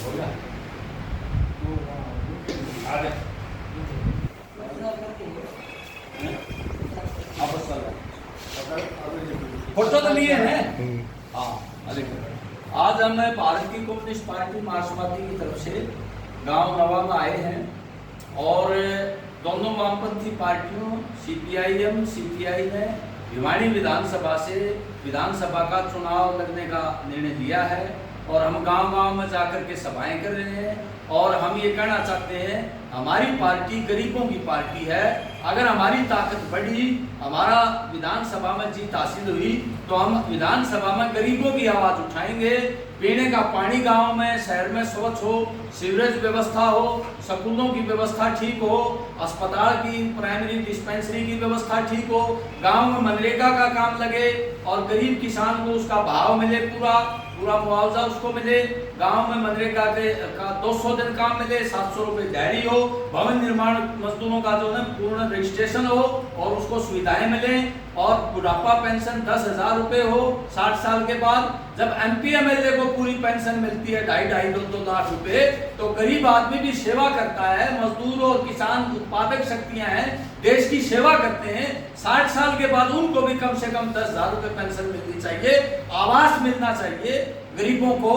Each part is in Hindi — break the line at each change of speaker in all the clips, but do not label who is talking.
होगा आगे आपस फोटो तो लिए हैं। हाँ आज हम भारत की कम्युनिस्ट पार्टी मार्क्सवादी की तरफ से गांव नवा में आए हैं और दोनों वामपंथी पार्टियों सीपीआईएम सीपीआई ने भिवाड़ी विधानसभा से विधानसभा का चुनाव लड़ने का निर्णय लिया है और हम गांव-गांव में जाकर के सभाएं कर रहे हैं और हम ये कहना चाहते हैं हमारी पार्टी गरीबों की पार्टी है। अगर हमारी ताकत बढ़ी, हमारा विधानसभा में जीत हासिल हुई तो हम विधानसभा में गरीबों की आवाज उठाएंगे। पीने का पानी गांव में शहर में स्वच्छ हो, सीवरेज व्यवस्था हो, स्कूलों की व्यवस्था ठीक हो, अस्पताल की प्राइमरी डिस्पेंसरी की व्यवस्था ठीक हो, गांव में मनरेगा का काम लगे और गरीब किसान को उसका भाव मिले, पूरा मुआवजा उसको मिले, गांव में मनरेगा का 200 दिन काम मिले, 700 रुपए दिहाड़ी हो, भवन निर्माण मजदूरों का जो है पूर्ण रजिस्ट्रेशन हो और उसको सुविधाएं मिले और बुढ़ापा पेंशन 10,000 रुपए हो 60 साल के बाद। जब एमपी एमएलए को पूरी पेंशन मिलती है 2.5-2 लाख रुपए, तो गरीब आदमी भी सेवा करता है। मजदूर और किसान उत्पादक शक्तियां हैं, देश की सेवा करते हैं। 60 साल के बाद उनको भी कम से कम 10,000 रुपए पेंशन मिलनी चाहिए, आवास मिलना चाहिए। गरीबों को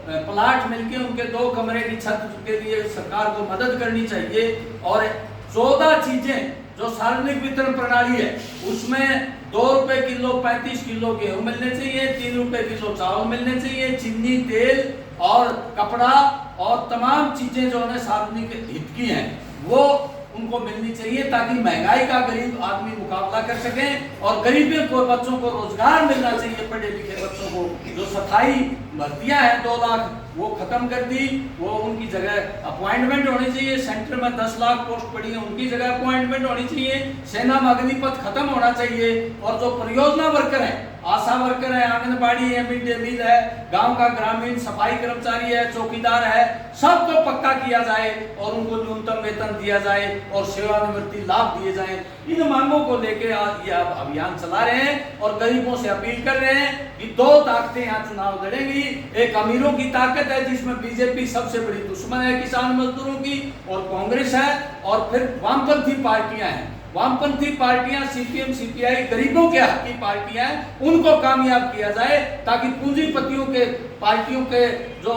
प्लाट मिलके उनके 2 कमरे की छत के लिए सरकार को मदद करनी चाहिए। और 14 चीजें जो सार्वजनिक वितरण प्रणाली है उसमें 2 रुपए किलो 35 किलो गेहूं मिलने चाहिए, 3 रुपए किलो चावल मिलने चाहिए, चीनी, तेल और कपड़ा और तमाम चीजें जो है सार्वजनिक हित की हैं वो उनको मिलनी चाहिए ताकि महंगाई का गरीब आदमी मुकाबला कर सके और गरीबों को बच्चों को रोजगार मिलना चाहिए। पढ़े लिखे बच्चों को जो स्थायी भर्तियां हैं 2 लाख वो खत्म कर दी, वो उनकी जगह अपॉइंटमेंट होनी चाहिए। सेंटर में 10 लाख पोस्ट पड़ी है, उनकी जगह अपॉइंटमेंट होनी चाहिए। सेना में अग्निपथ खत्म होना चाहिए और जो परियोजना वर्कर हैं, आशा वर्कर है, आंगनबाड़ी है, मिड डे मील है, गांव का ग्रामीण सफाई कर्मचारी है, चौकीदार है, सबको पक्का किया जाए और उनको न्यूनतम वेतन दिया जाए और सेवानिवृत्ति लाभ दिए जाए। इन मांगों को लेकर आज ये अभियान चला रहे हैं और गरीबों से अपील कर रहे हैं कि 2 ताकतें यहाँ चुनाव लड़ेंगी। एक अमीरों की ताकत है जिसमें बीजेपी सबसे बड़ी दुश्मन है किसान मजदूरों की, और कांग्रेस है, और फिर वामपंथी पार्टियां हैं। वामपंथी पार्टियां सीपीएम सीपीआई गरीबों के हक की पार्टियां हैं, उनको कामयाब किया जाए ताकि पूंजीपतियों के पार्टियों के जो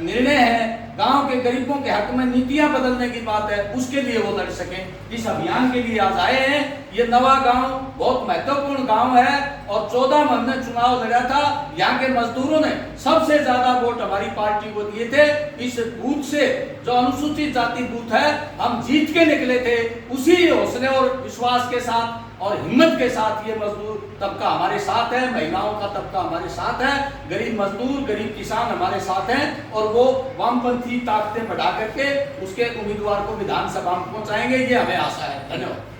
निर्णय है गांव के गरीबों के हक में नीतियां बदलने की बात है उसके लिए वो लड़ सकें। इस अभियान के लिए आज आए हैं। ये नवा गांव बहुत महत्वपूर्ण गांव है और 14 में हमने चुनाव लड़ा था। यहाँ के मजदूरों ने सबसे ज्यादा वोट हमारी पार्टी को दिए थे। इस बूथ से जो अनुसूचित जाति बूथ है हम जीत के निकले थे। उसी हौसले और विश्वास के साथ और हिम्मत के साथ ये मजदूर तबका हमारे साथ है, महिलाओं का तबका हमारे साथ है, गरीब मजदूर गरीब किसान हमारे साथ हैं और वो वामपंथी ताकतें बढ़ा करके उसके उम्मीदवार को विधानसभा में पहुंचाएंगे, ये हमें आशा है। धन्यवाद।